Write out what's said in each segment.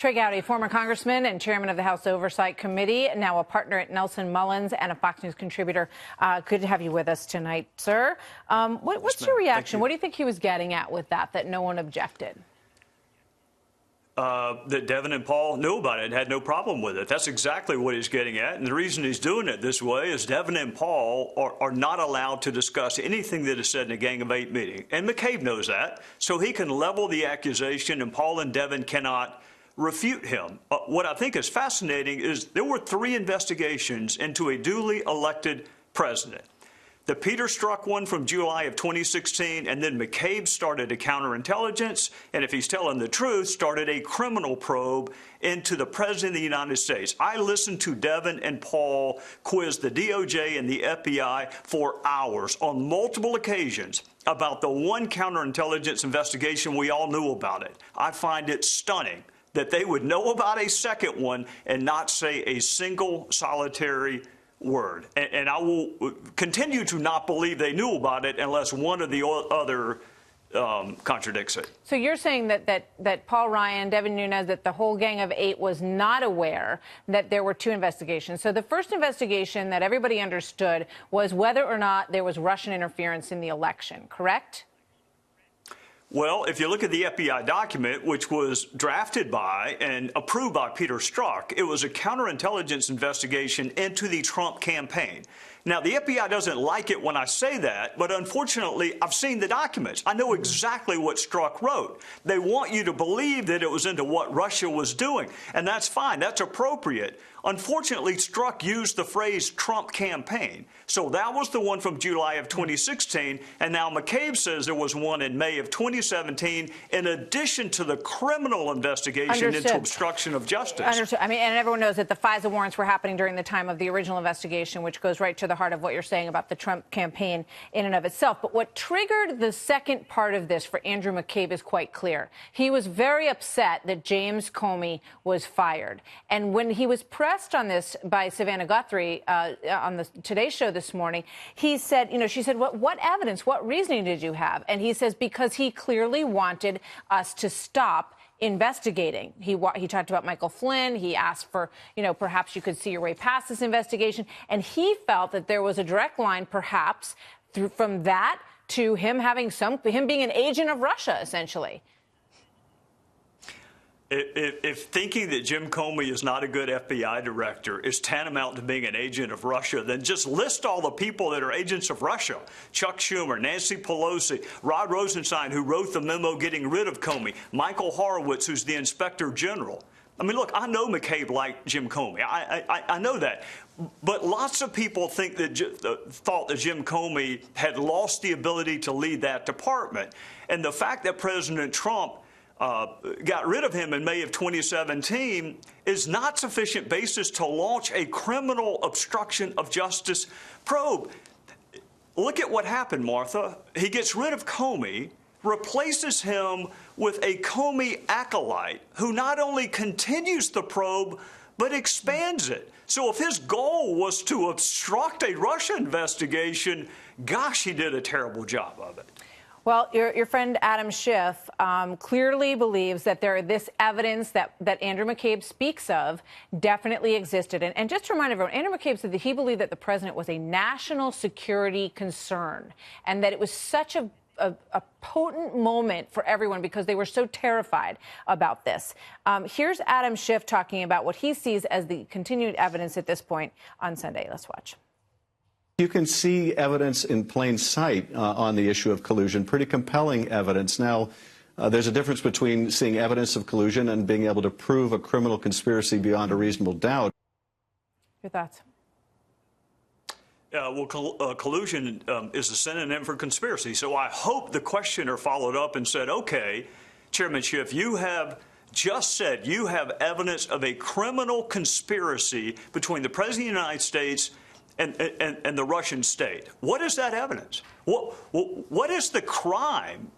Trey Gowdy, former congressman and chairman of the House Oversight Committee, now a partner at Nelson Mullins and a Fox News contributor. Good to have you with us tonight, sir. What's your reaction? What do you think he was getting at with that no one objected? That Devin and Paul knew about it and had no problem with it. That's exactly what he's getting at. And the reason he's doing it this way is Devin and Paul are not allowed to discuss anything that is said in a Gang of Eight meeting. And McCabe knows that. So he can level the accusation, and Paul and Devin cannot refute him. What I think is fascinating is there were 3 investigations into a duly elected president. The Peter Strzok one from July of 2016, and then McCabe started a counterintelligence, and if he's telling the truth, started a criminal probe into the President of the United States. I listened to Devin and Paul quiz the DOJ and the FBI for hours on multiple occasions about the one counterintelligence investigation we all knew about it. I find it stunning that they would know about a second one and not say a single solitary word. And I will continue to not believe they knew about it unless one or the other contradicts it. So you're saying that Paul Ryan, Devin Nunes, that the whole Gang of Eight was not aware that there were 2 investigations. So the first investigation that everybody understood was whether or not there was Russian interference in the election, correct? Well, if you look at the FBI document, which was drafted by and approved by Peter Strzok, it was a counterintelligence investigation into the Trump campaign. Now, the FBI doesn't like it when I say that, but unfortunately, I've seen the documents. I know exactly what Strzok wrote. They want you to believe that it was into what Russia was doing, and that's fine. That's appropriate. Unfortunately, Strzok used the phrase Trump campaign. So that was the one from July of 2016, and now McCabe says there was one in May of 2017 in addition to the criminal investigation into obstruction of justice. Understood. I mean, and everyone knows that the FISA warrants were happening during the time of the original investigation, which goes right to the heart of what you're saying about the Trump campaign in and of itself. But what triggered the second part of this for Andrew McCabe is quite clear. He was very upset that James Comey was fired. And when he was pressed on this by Savannah Guthrie on the Today Show this morning, he said, she said, what evidence, what reasoning did you have? And he says, because he clearly wanted us to stop investigating. He talked about Michael Flynn. He asked for, perhaps you could see your way past this investigation. And he felt that there was a direct line, perhaps, from that to him him being an agent of Russia, essentially. If thinking that Jim Comey is not a good FBI director is tantamount to being an agent of Russia, then just list all the people that are agents of Russia. Chuck Schumer, Nancy Pelosi, Rod Rosenstein, who wrote the memo getting rid of Comey, Michael Horowitz, who's the inspector general. I mean, look, I know McCabe liked Jim Comey. I know that. But lots of people thought that Jim Comey had lost the ability to lead that department. And the fact that President Trump got rid of him in May of 2017 is not sufficient basis to launch a criminal obstruction of justice probe. Look at what happened, Martha. He gets rid of Comey, replaces him with a Comey acolyte who not only continues the probe, but expands it. So if his goal was to obstruct a Russia investigation, gosh, he did a terrible job of it. Well, your friend Adam Schiff clearly believes that this evidence that Andrew McCabe speaks of definitely existed. And just to remind everyone, Andrew McCabe said that he believed that the president was a national security concern and that it was such a potent moment for everyone because they were so terrified about this. Here's Adam Schiff talking about what he sees as the continued evidence at this point on Sunday. Let's watch. You can see evidence in plain sight on the issue of collusion, pretty compelling evidence. Now, there's a difference between seeing evidence of collusion and being able to prove a criminal conspiracy beyond a reasonable doubt. Your thoughts? Well, collusion is a synonym for conspiracy. So I hope the questioner followed up and said, okay, Chairman Schiff, you have just said you have evidence of a criminal conspiracy between the President of the United States and the Russian state. What is that evidence? What is the crime?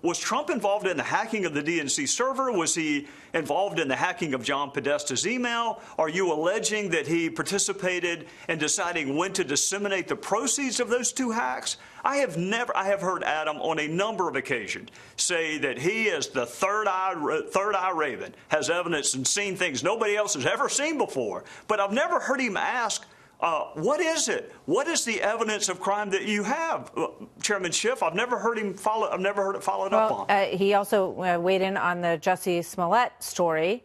Was Trump involved in the hacking of the DNC server? Was he involved in the hacking of John Podesta's email? Are you alleging that he participated in deciding when to disseminate the proceeds of those two hacks? I have heard Adam on a number of occasions say that he, as the third eye raven, has evidence and seen things nobody else has ever seen before. But I've never heard him ask, what is it? What is the evidence of crime that you have, Chairman Schiff? I've never heard him follow. I've never heard it followed up on. He also weighed in on the Jussie Smollett story.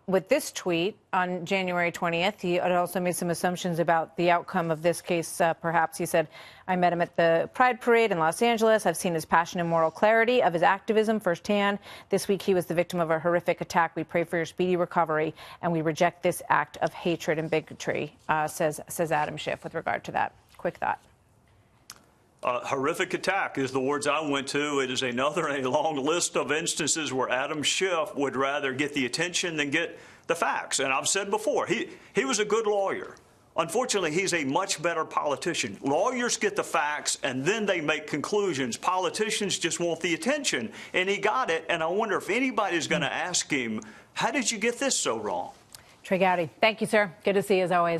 With this tweet on January 20th, he had also made some assumptions about the outcome of this case. Perhaps he said, I met him at the Pride Parade in Los Angeles. I've seen his passion and moral clarity of his activism firsthand. This week, he was the victim of a horrific attack. We pray for your speedy recovery, and we reject this act of hatred and bigotry, says Adam Schiff with regard to that. Quick thought. Horrific attack is the words I went to. It is another in a long list of instances where Adam Schiff would rather get the attention than get the facts. And I've said before, he was a good lawyer. Unfortunately, he's a much better politician. Lawyers get the facts and then they make conclusions. Politicians just want the attention. And he got it. And I wonder if anybody's going to ask him, how did you get this so wrong? Trey Gowdy, thank you, sir. Good to see you as always.